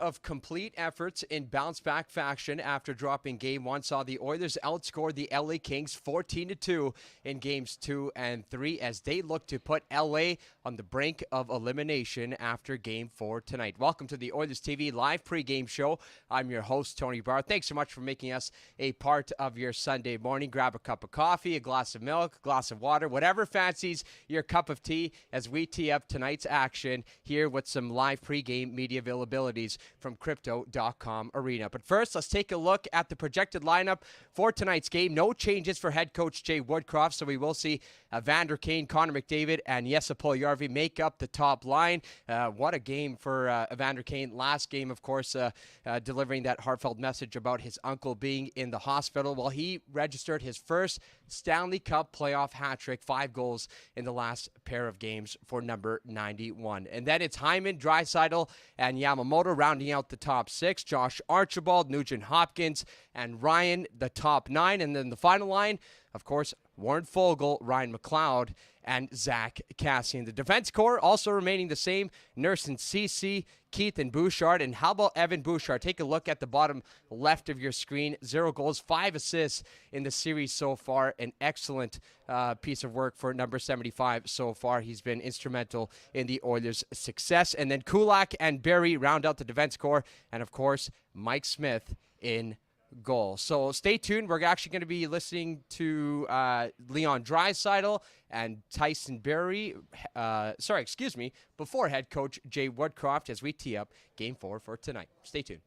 Of complete efforts in bounce-back fashion after dropping Game 1 saw the Oilers outscore the LA Kings 14-2 in Games 2 and 3 as they look to put LA on the brink of elimination after Game 4 tonight. Welcome to the Oilers TV live pregame show. I'm your host, Tony Barr. Thanks so much for making us a part of your Sunday morning. Grab a cup of coffee, a glass of milk, a glass of water, whatever fancies your cup of tea as we tee up tonight's action here with some live pregame media availabilities from Crypto.com Arena. But first, let's take a look at the projected lineup for tonight's game. No changes for head coach Jay Woodcroft, so we will see Evander Kane, Connor McDavid, and Jesse Puljujärvi make up the top line. What a game for Evander Kane. Last game, of course, delivering that heartfelt message about his uncle being in the hospital. Well, he registered his first Stanley Cup playoff hat trick, 5 goals in the last pair of games for number 91. And then it's Hyman, Draisaitl, and Yamamoto rounding out the top 6. Josh Archibald, Nugent Hopkins, and Ryan, the top 9. And then the final line, of course, Warren Foegele, Ryan McLeod, and Zach Kassian. The defense core also remaining the same. Nurse and Ceci, Keith and Bouchard. And how about Evan Bouchard? Take a look at the bottom left of your screen. 0 goals, 5 assists in the series so far. An excellent piece of work for number 75 so far. He's been instrumental in the Oilers' success. And then Kulak and Barrie round out the defense core. And, of course, Mike Smith in goal. So stay tuned. We're actually going to be listening to Leon Draisaitl and Tyson Barrie, before head coach Jay Woodcroft as we tee up Game 4 for tonight. Stay tuned.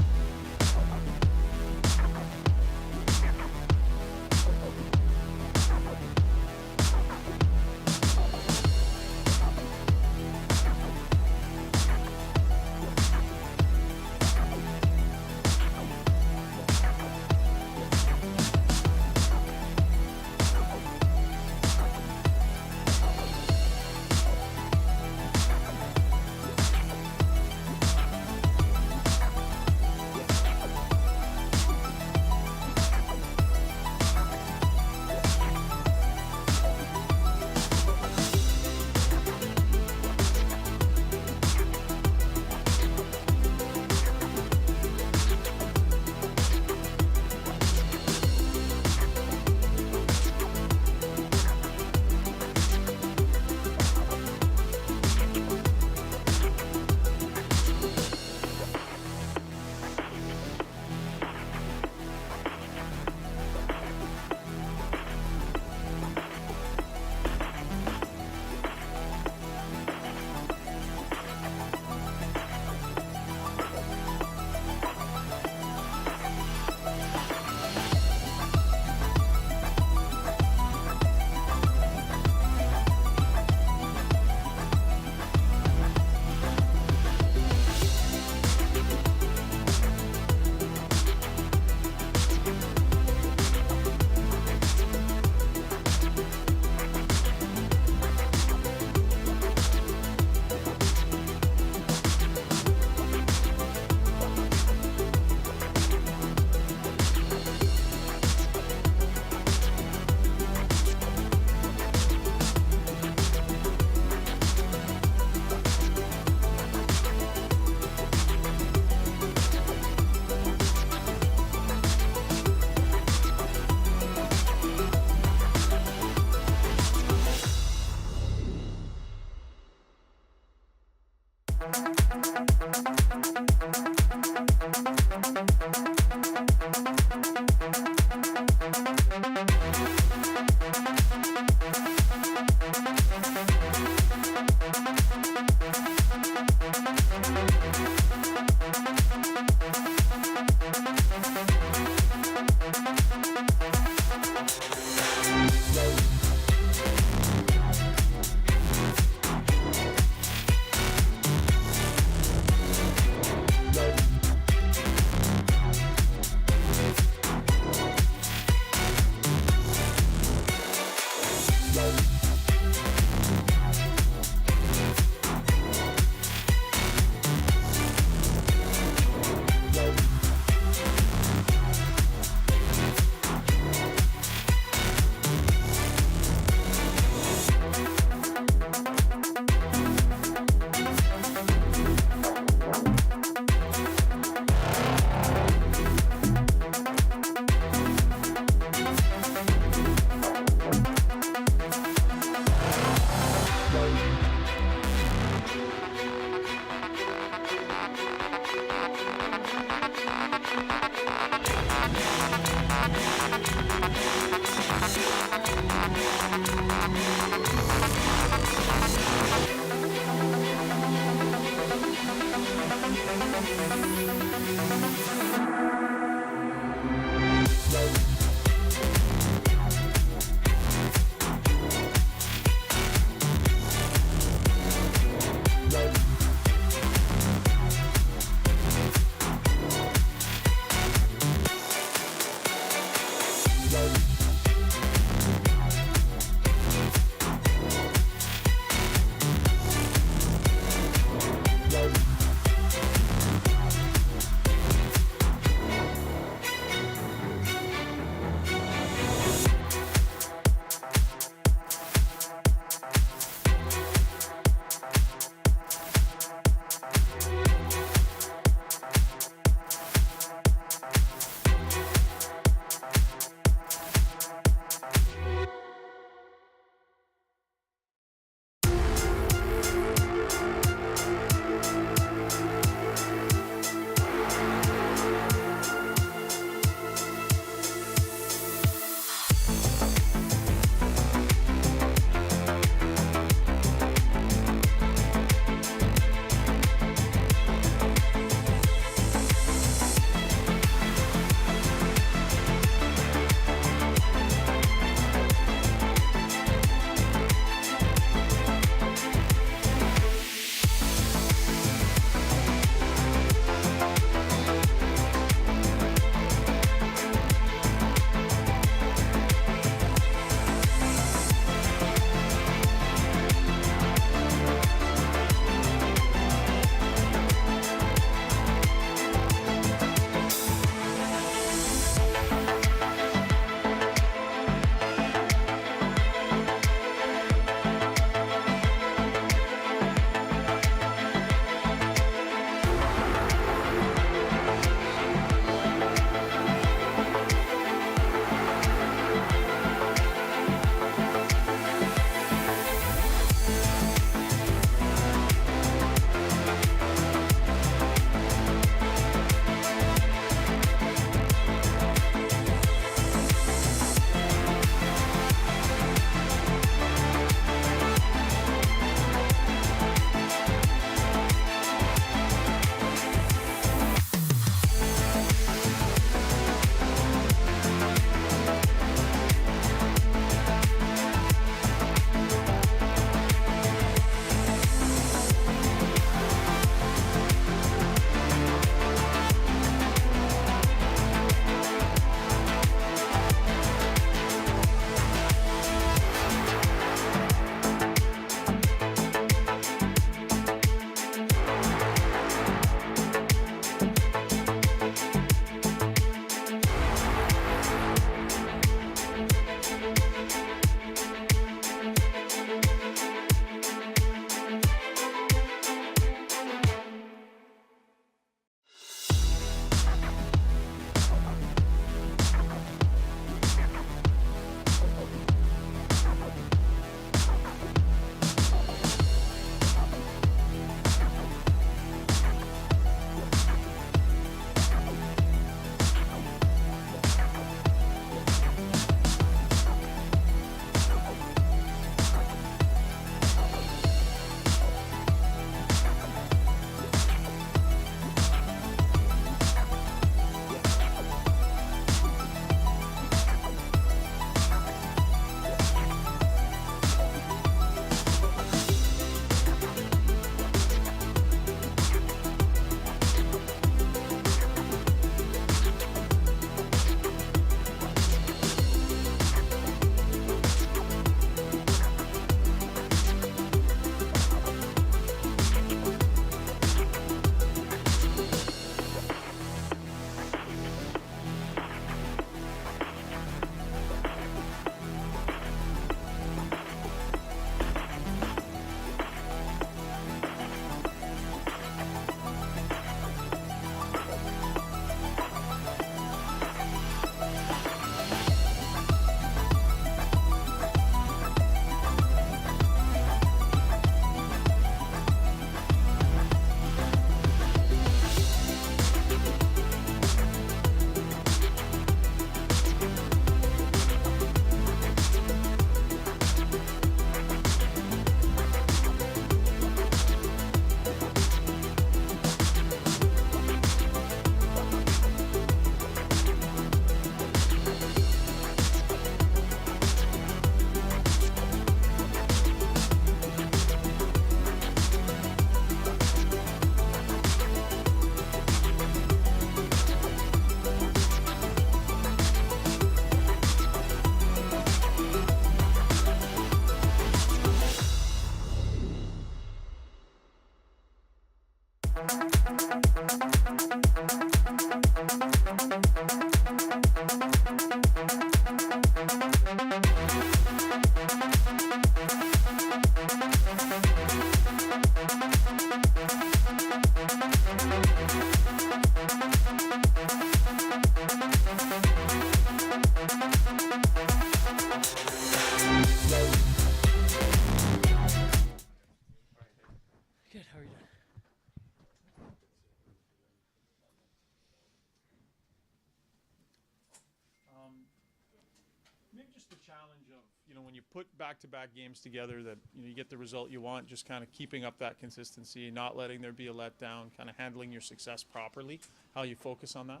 Maybe just the challenge of, when you put back-to-back games together that, you get the result you want, just kind of keeping up that consistency, not letting there be a letdown, kind of handling your success properly, how you focus on that?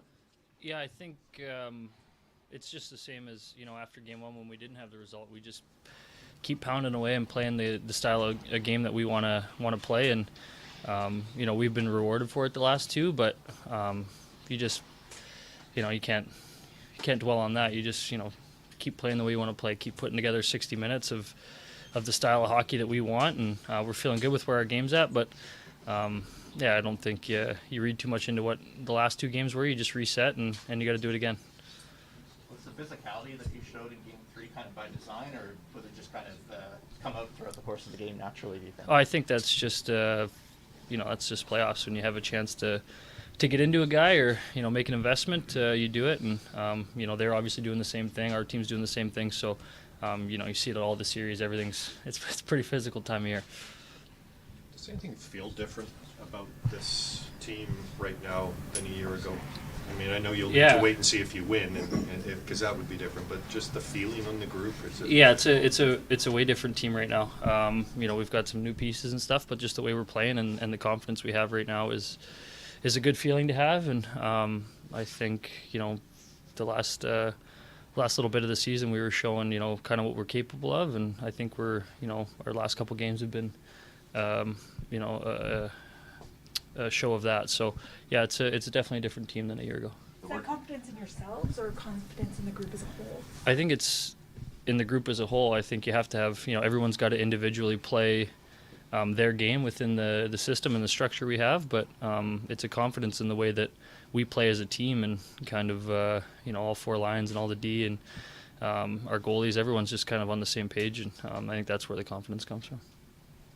Yeah, I think it's just the same as, after game one when we didn't have the result. We just keep pounding away and playing the style of a game that we want to play. And, we've been rewarded for it the last two, but you just, you can't dwell on that. You just, keep playing the way you want to play, keep putting together 60 minutes of the style of hockey that we want, and we're feeling good with where our game's at. But I don't think you read too much into what the last two games were. You just reset and you got to do it again. Was the physicality that you showed in Game 3 kind of by design, or was it just kind of come out throughout the course of the game naturally, do you think? Oh, I think that's just that's just playoffs. When you have a chance to get into a guy or make an investment, you do it, and they're obviously doing the same thing. Our team's doing the same thing, so you see it all the series. It's a pretty physical time of year. Does anything feel different about this team right now than a year ago? I mean, I know you'll need to wait and see if you win, and because that would be different. But just the feeling on the group. It's a way different team right now. We've got some new pieces and stuff, but just the way we're playing and the confidence we have right now is a good feeling to have. And I think the last little bit of the season we were showing kind of what we're capable of, and I think we're our last couple games have been a show of that. So yeah, it's definitely a different team than a year ago. Is that confidence in yourselves or confidence in the group as a whole? I think it's in the group as a whole. I think you have to have everyone's got to individually play their game within the system and the structure we have, but it's a confidence in the way that we play as a team, and kind of all four lines and all the D and our goalies, everyone's just kind of on the same page, and I think that's where the confidence comes from.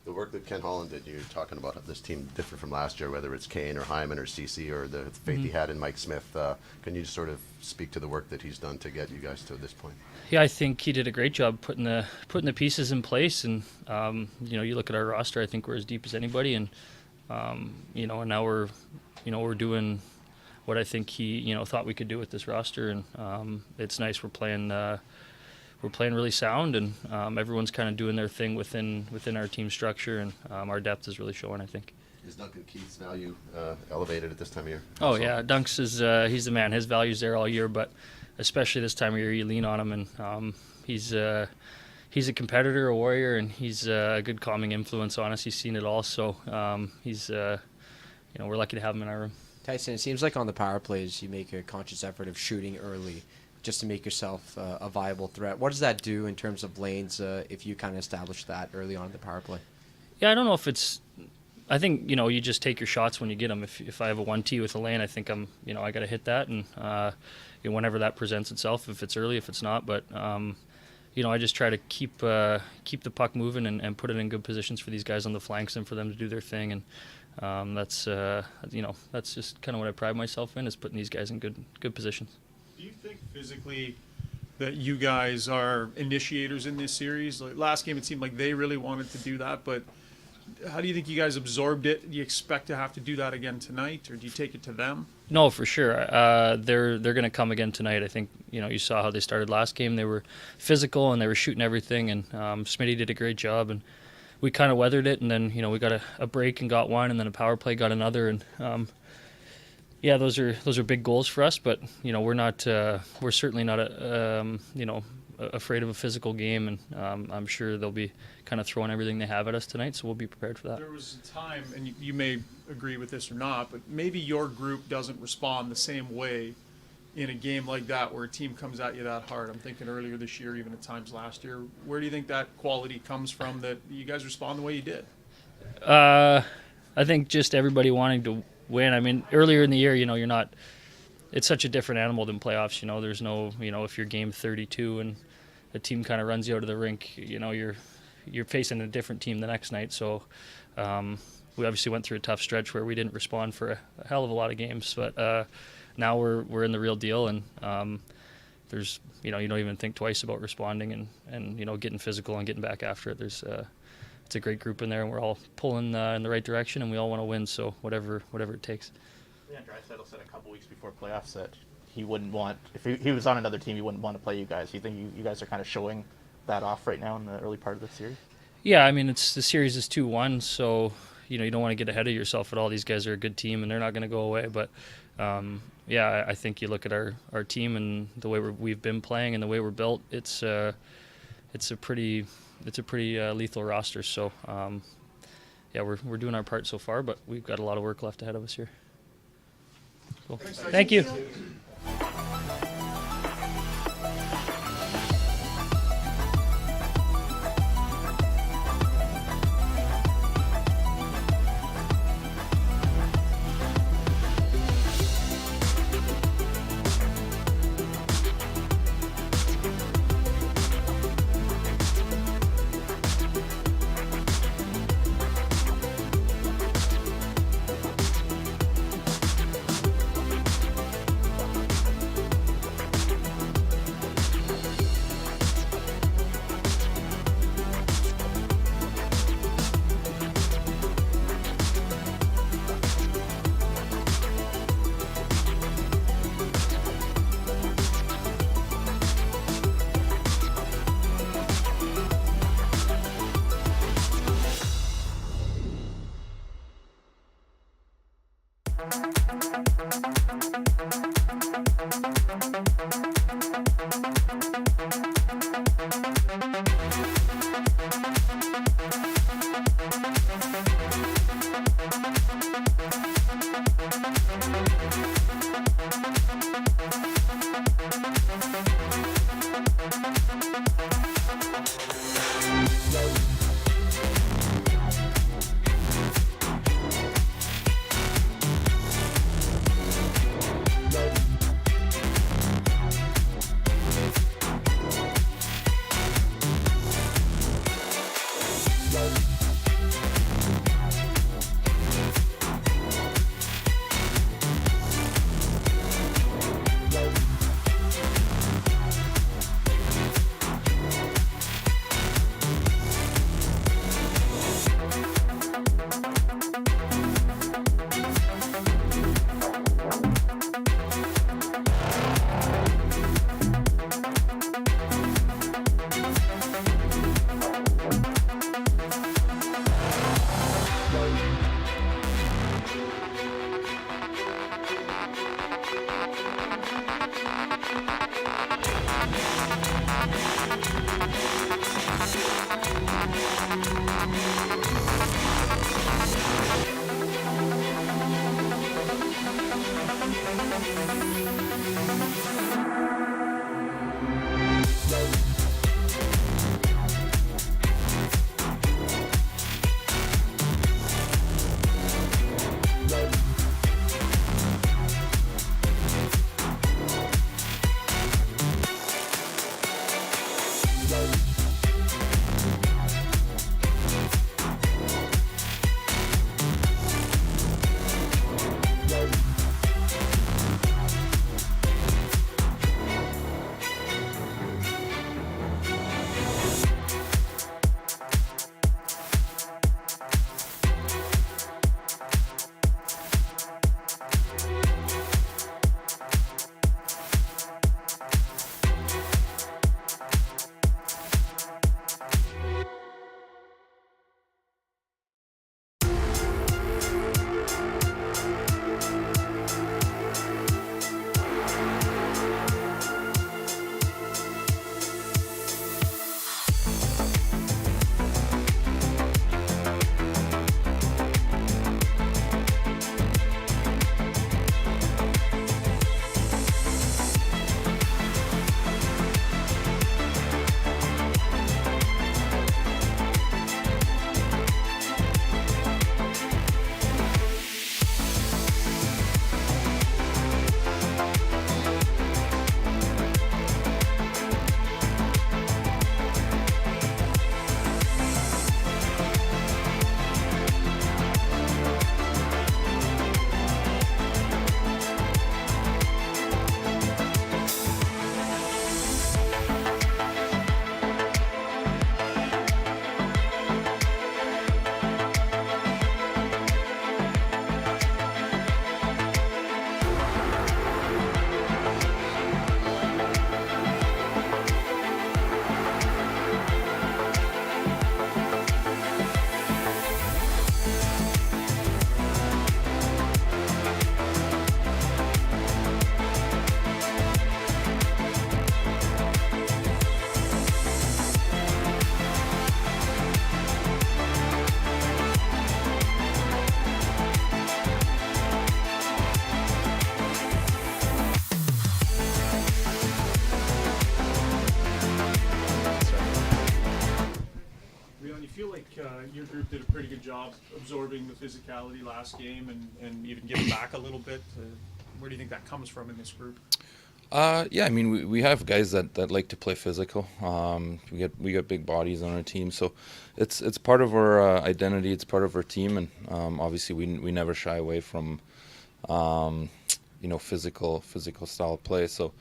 The work that Ken Holland did, you're talking about this team different from last year, whether it's Kane or Hyman or CC or the faith he had in Mike Smith. Can you sort of speak to the work that he's done to get you guys to this point? Yeah, I think he did a great job putting the pieces in place, and you look at our roster. I think we're as deep as anybody, and and now we're doing what I think he thought we could do with this roster, and it's nice. We're playing really sound, and everyone's kind of doing their thing within our team structure, and our depth is really showing, I think. Is Duncan Keith's value elevated at this time of year? Oh, yeah. Dunks is he's the man. His value's there all year, but especially this time of year, you lean on him, and he's a competitor, a warrior, and he's a good calming influence on us. He's seen it all, so he's we're lucky to have him in our room. Tyson, it seems like on the power plays you make a conscious effort of shooting early just to make yourself a viable threat. What does that do in terms of lanes if you kind of establish that early on in the power play? Yeah, I don't know if it's – I think, you just take your shots when you get them. If I have a 1T with a lane, I think I got to hit that, and whenever that presents itself, if it's early, if it's not. But, I just try to keep the puck moving and put it in good positions for these guys on the flanks and for them to do their thing. And that's just kind of what I pride myself in, is putting these guys in good positions. Do you think physically that you guys are initiators in this series? Like last game, it seemed like they really wanted to do that, but how do you think you guys absorbed it? Do you expect to have to do that again tonight, or do you take it to them? No, for sure. They're going to come again tonight. I think you saw how they started last game. They were physical and they were shooting everything, and Smitty did a great job, and we kind of weathered it. And then we got a break and got one, and then a power play got another, and yeah, those are big goals for us, but we're certainly not afraid of a physical game, and I'm sure they'll be kind of throwing everything they have at us tonight, so we'll be prepared for that. There was a time, and you may agree with this or not, but maybe your group doesn't respond the same way in a game like that where a team comes at you that hard. I'm thinking earlier this year, even at times last year. Where do you think that quality comes from, that you guys respond the way you did? I think just everybody wanting to win. I mean, earlier in the year, you're not. It's such a different animal than playoffs. There's no. If you're game 32 and a team kind of runs you out of the rink, you're facing a different team the next night. So we obviously went through a tough stretch where we didn't respond for a hell of a lot of games, but now we're in the real deal, and there's you don't even think twice about responding and getting physical and getting back after it. It's a great group in there, and we're all pulling in the right direction, and we all want to win, so whatever it takes. Yeah, Draisaitl said a couple weeks before playoffs that he wouldn't want, if he was on another team, he wouldn't want to play you guys. You think you guys are kind of showing that off right now in the early part of the series? Yeah, I mean, the series is 2-1, so you don't want to get ahead of yourself at all. These guys are a good team, and they're not going to go away. But yeah, I think you look at our team and the way we've been playing and the way we're built. It's a pretty lethal roster. So yeah, we're doing our part so far, but we've got a lot of work left ahead of us here. Cool. Thank you. group did a pretty good job absorbing the physicality last game and even giving back a little bit. Where do you think that comes from in this group? Yeah, I mean, we have guys that like to play physical. We got big bodies on our team, so it's part of our identity. It's part of our team, and obviously we never shy away from physical style of play. So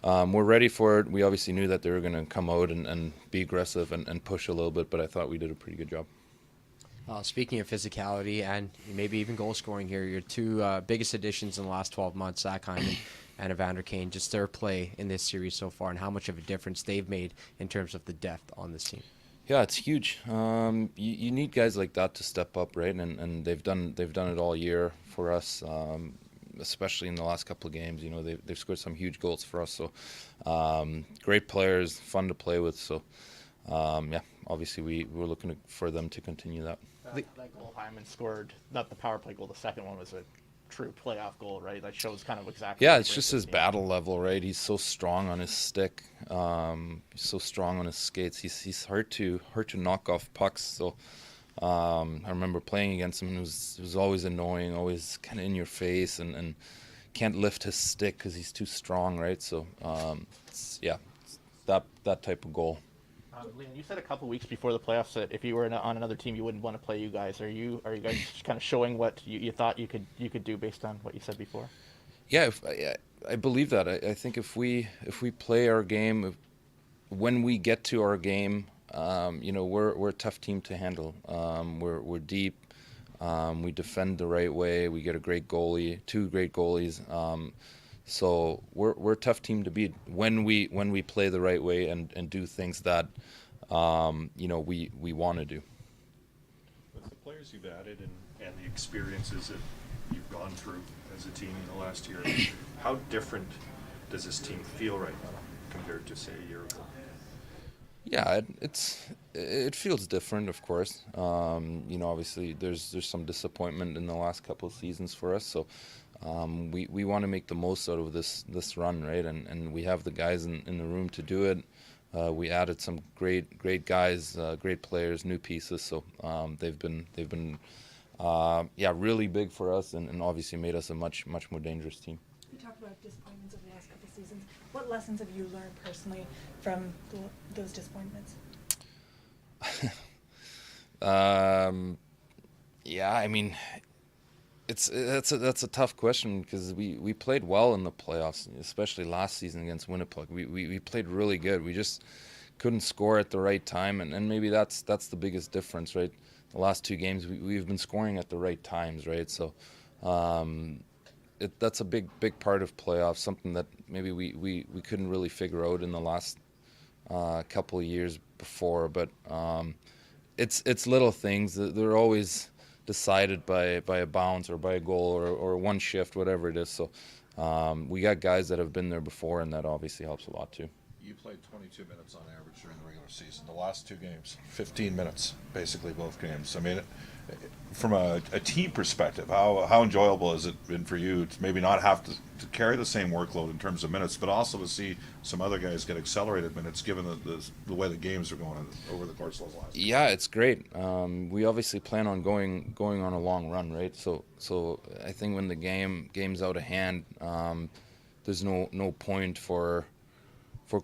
we're ready for it. We obviously knew that they were going to come out and be aggressive and push a little bit, but I thought we did a pretty good job. Speaking of physicality and maybe even goal scoring here, your two biggest additions in the last 12 months, Zach Hyman and Evander Kane, just their play in this series so far and how much of a difference they've made in terms of the depth on this team. Yeah, it's huge. You need guys like that to step up, right? And they've done it all year for us, especially in the last couple of games. They've scored some huge goals for us. So great players, fun to play with. So obviously we're looking for them to continue that. That goal Hyman scored, not the power play goal, the second one was a true playoff goal, right? That shows kind of exactly. Yeah, it's just his battle level, right? He's so strong on his stick, he's so strong on his skates. He's hard to knock off pucks. So I remember playing against him, and it was always annoying, always kind of in your face, and can't lift his stick because he's too strong, right? So it's that type of goal. Liam, you said a couple weeks before the playoffs that if you were on another team, you wouldn't want to play you guys. Are you guys kind of showing what you thought you could do based on what you said before? Yeah, I believe that. I think if we play our game, when we get to our game, we're a tough team to handle. We're deep. We defend the right way. We get a great goalie, two great goalies. So we're a tough team to beat when we play the right way and do things that we want to do. With the players you've added and the experiences that you've gone through as a team in the last year, how different does this team feel right now compared to, say, a year ago? Yeah, it feels different, of course. Obviously there's some disappointment in the last couple of seasons for us. So we want to make the most out of this run, right? And we have the guys in the room to do it. We added some great guys, great players, new pieces. So they've been really big for us, and obviously made us a much more dangerous team. You talked about disappointments over the last couple of seasons. What lessons have you learned personally from those disappointments? I mean, that's a tough question because we played well in the playoffs, especially last season against Winnipeg. We played really good. We just couldn't score at the right time, and maybe that's the biggest difference, right? The last two games we've been scoring at the right times, right? So that's a big part of playoffs, something that maybe we couldn't really figure out in the last couple of years before. But it's little things. They're always decided by a bounce or by a goal or one shift, whatever it is. So we got guys that have been there before, and that obviously helps a lot too. You played 22 minutes on average during the regular season. The last two games, 15 minutes, basically both games. I mean, from a team perspective, how enjoyable has it been for you to maybe not have to carry the same workload in terms of minutes, but also to see some other guys get accelerated minutes given the way the games are going over the course of those last? Yeah, it's great. We obviously plan on going on a long run, right? So I think when the game's out of hand, there's no point for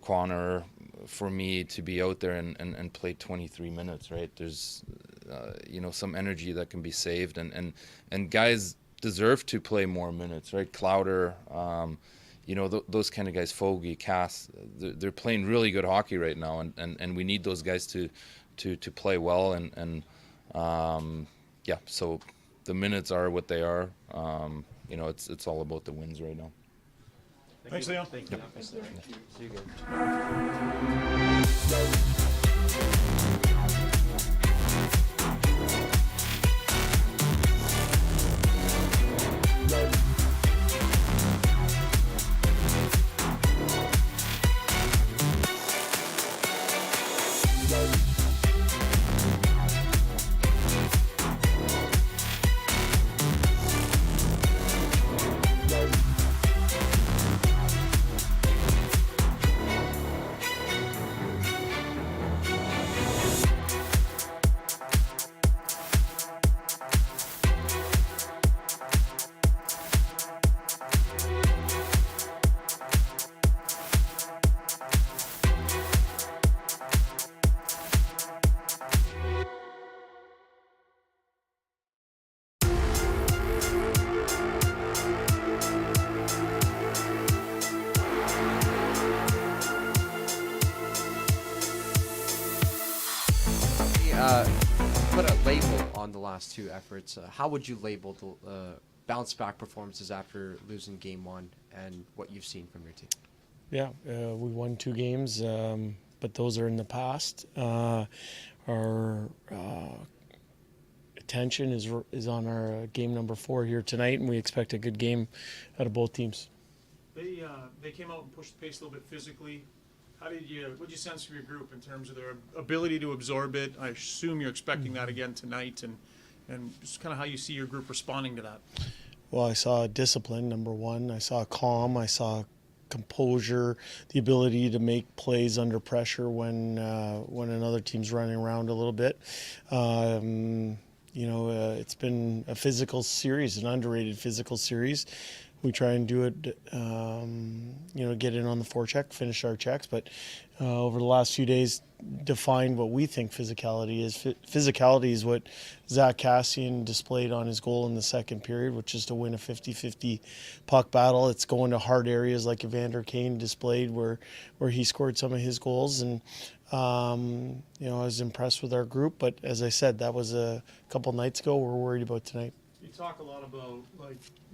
Connor, for me to be out there and play 23 minutes, right? There's some energy that can be saved, and guys deserve to play more minutes, right? Clowder, those kind of guys, Fogey, Cass, they're playing really good hockey right now, and we need those guys to play well, and so the minutes are what they are. It's all about the wins right now. Thanks, Leon. Thank you. See you guys. put a label on the last two efforts, how would you label the bounce back performances after losing game one and what you've seen from your team? Yeah, we won 2 games, but those are in the past. Our attention is on our game number 4 here tonight, and we expect a good game out of both teams. They came out and pushed the pace a little bit physically. What did you sense from your group in terms of their ability to absorb it? I assume you're expecting that again tonight, and just kind of how you see your group responding to that. Well, I saw discipline, number one. I saw calm. I saw composure, the ability to make plays under pressure when another team's running around a little bit. It's been a physical series, an underrated physical series. We try and do it, get in on the forecheck, finish our checks. But over the last few days, define what we think physicality is. Physicality is what Zach Kassian displayed on his goal in the second period, which is to win a 50-50 puck battle. It's going to hard areas like Evander Kane displayed where he scored some of his goals. And, I was impressed with our group. But as I said, that was a couple nights ago. We're worried about tonight. You talk a lot about,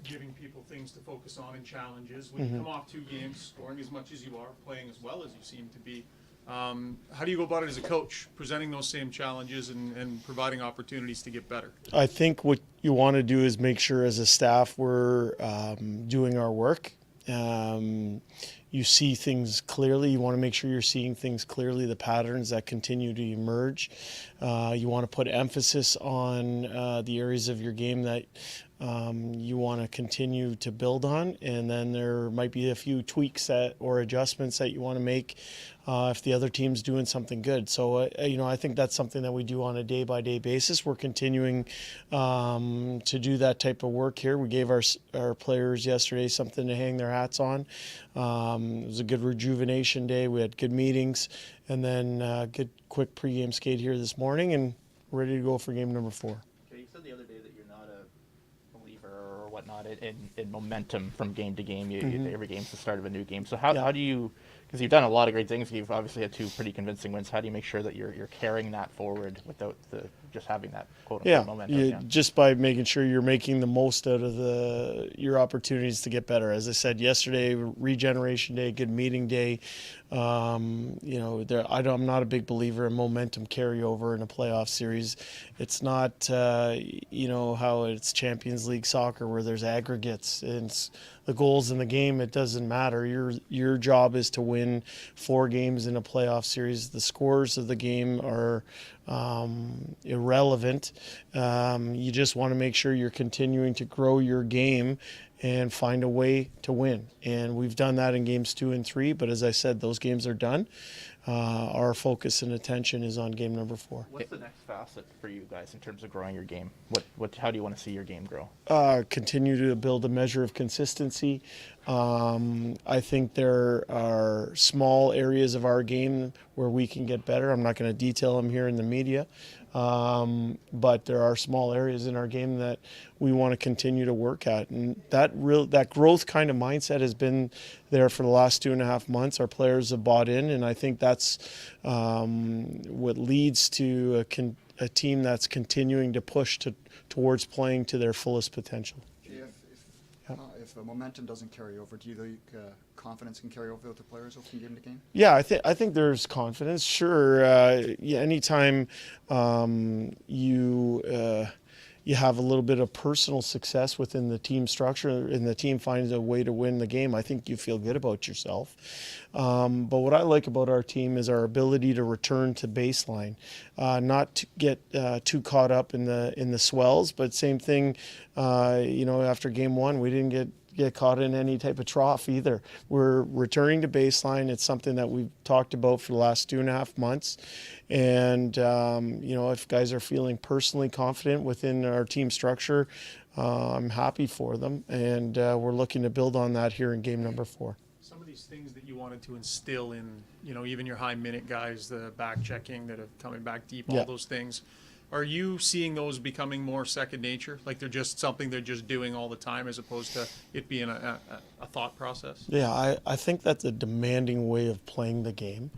giving people things to focus on and challenges. When you come off 2 games, scoring as much as you are, playing as well as you seem to be, how do you go about it as a coach, presenting those same challenges and providing opportunities to get better? I think what you want to do is make sure as a staff we're doing our work. You see things clearly. You want to make sure you're seeing things clearly, the patterns that continue to emerge. You want to put emphasis on the areas of your game that you want to continue to build on, and then there might be a few tweaks or adjustments that you want to make if the other team's doing something good. So, I think that's something that we do on a day-by-day basis. We're continuing to do that type of work here. We gave our players yesterday something to hang their hats on. It was a good rejuvenation day. We had good meetings, and then good quick pregame skate here this morning, and we're ready to go for game number 4. Okay, you said the other day that you're not a believer or whatnot in momentum from game to game. Every game's the start of a new game. So how do you, because you've done a lot of great things, you've obviously had 2 pretty convincing wins. How do you make sure that you're carrying that forward without just having that quote-unquote momentum? Just by making sure you're making the most out of your opportunities to get better. As I said yesterday, regeneration day, good meeting day. I'm not a big believer in momentum carryover in a playoff series. It's not, how it's Champions League soccer where there's aggregates and the goals in the game. It doesn't matter. Your job is to win 4 games in a playoff series. The scores of the game are irrelevant. You just want to make sure you're continuing to grow your game and find a way to win. And we've done that in games 2 and 3, but as I said, those games are done. Our focus and attention is on game number 4. What's the next facet for you guys in terms of growing your game? How do you want to see your game grow? Continue to build a measure of consistency. I think there are small areas of our game where we can get better. I'm not going to detail them here in the media, but there are small areas in our game that we want to continue to work at. And that growth kind of mindset has been there for the last 2.5 months. Our players have bought in, and I think that's what leads to a team that's continuing to push towards playing to their fullest potential. If the momentum doesn't carry over, do you think confidence can carry over with the players from game to game? Yeah, I think there's confidence. Sure, anytime you have a little bit of personal success within the team structure and the team finds a way to win the game, I think you feel good about yourself. But what I like about our team is our ability to return to baseline, not to get too caught up in the swells, but same thing, after game 1, we didn't get caught in any type of trough either. We're returning to baseline. It's something that we've talked about for the last 2.5 months. And, if guys are feeling personally confident within our team structure, I'm happy for them. And we're looking to build on that here in game number 4. Some of these things that you wanted to instill in, even your high minute guys, the back checking that are coming back deep, all those things. Are you seeing those becoming more second nature? Like they're just something they're just doing all the time as opposed to it being a thought process? Yeah, I think that's a demanding way of playing the game.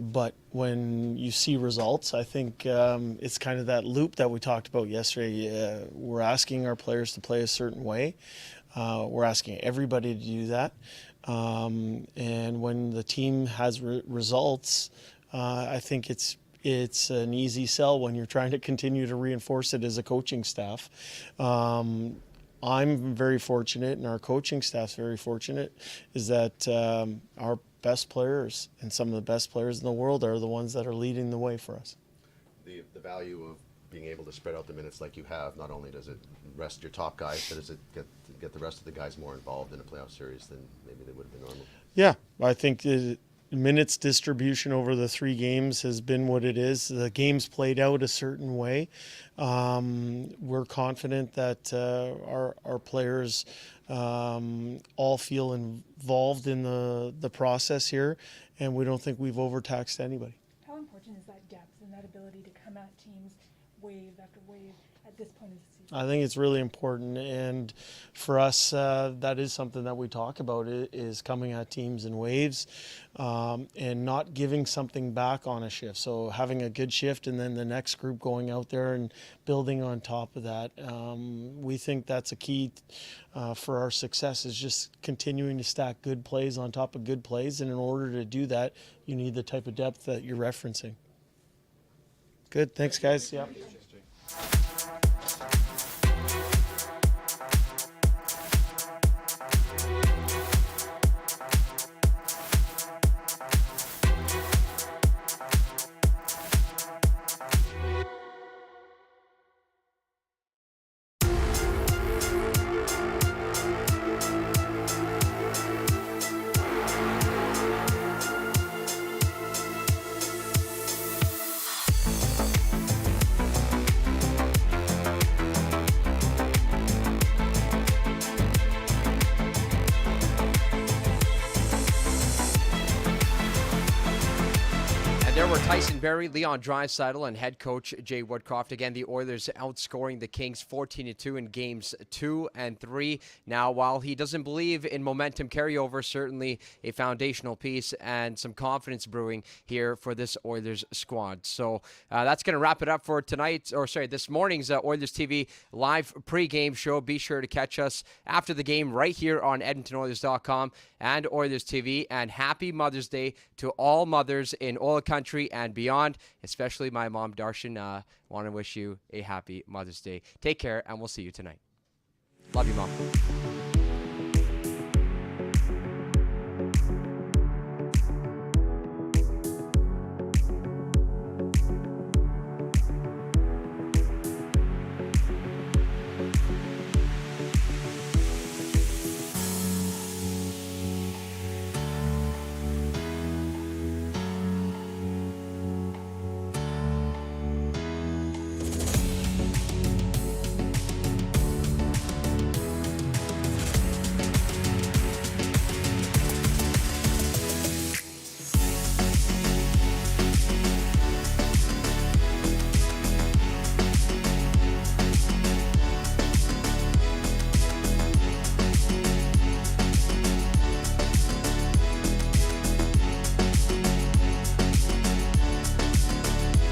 But when you see results, I think it's kind of that loop that we talked about yesterday. We're asking our players to play a certain way. We're asking everybody to do that. And when the team has results, I think it's an easy sell when you're trying to continue to reinforce it as a coaching staff. I'm very fortunate, and our coaching staff's very fortunate, is that our best players and some of the best players in the world are the ones that are leading the way for us. The value of being able to spread out the minutes like you have, not only does it rest your top guys, but does it get the rest of the guys more involved in a playoff series than maybe they would have been normal? Yeah, I think the minutes distribution over the 3 games has been what it is. The games played out a certain way. We're confident that our players all feel involved in the process here, and we don't think we've overtaxed anybody. How important is that depth and that ability to come at teams wave after wave at this point of the season? I think it's really important, and for us, that is something that we talk about, is coming at teams in waves and not giving something back on a shift. So having a good shift and then the next group going out there and building on top of that. We think that's a key for our success, is just continuing to stack good plays on top of good plays, and in order to do that, you need the type of depth that you're referencing. Good, thanks guys. Yeah. There were Tyson Barrie, Leon Draisaitl, and head coach Jay Woodcroft. Again, the Oilers outscoring the Kings 14-2 in games 2 and 3. Now, while he doesn't believe in momentum carryover, certainly a foundational piece and some confidence brewing here for this Oilers squad. So that's going to wrap it up for this morning's Oilers TV live pregame show. Be sure to catch us after the game right here on EdmontonOilers.com and Oilers TV. And happy Mother's Day to all mothers in all country and beyond, especially my mom, Darshan. Want to wish you a happy Mother's Day. Take care, and we'll see you tonight. Love you, Mom.